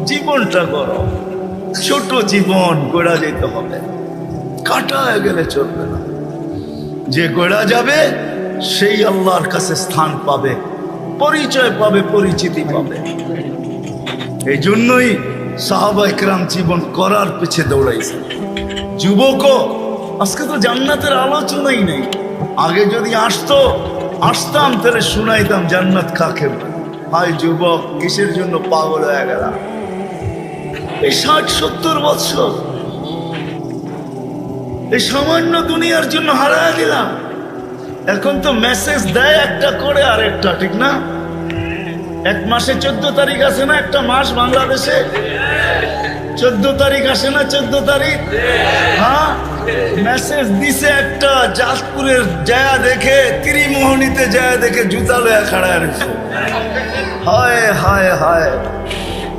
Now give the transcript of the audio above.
জীবনটা করো, ছোট জীবন গড়া যেতে হবে, কাটা হয়ে গেলে চলবে না। যে গড়া যাবে সেই আল্লাহর কাছে স্থান পাবে, পরিচয় পাবে, পরিচিতি পাবে। এই জন্যই সাহাবা ইকরাম জীবন করার পিছে দৌড়াইছে। যুবকও আজকে তো জান্নাতের আলোচনাই নেই। আগে যদি আসতাম তাহলে শুনাইতাম জান্নাত কাকে বলে। হায় যুবক, কিসের জন্য পাগল হয়ে গেলাম? এই 60-70 বছর এই সামান্য দুনিয়ার জন্য হারায় দিলাম। এখন তো মেসেজ দেয় একটা করে আর একটা, ঠিক না? এক মাসে 14 তারিখ আসে না? একটা মাস বাংলাদেশে 14 তারিখ আসে না? 14 তারিখ, হ্যাঁ। মেসেজ দিছে একটা, জাজপুরের জায়া দেখে, ত্রিমোহনীতে জায়া দেখে জুতা লয়া খাড়া রয়েছে। হায় হায় হায়,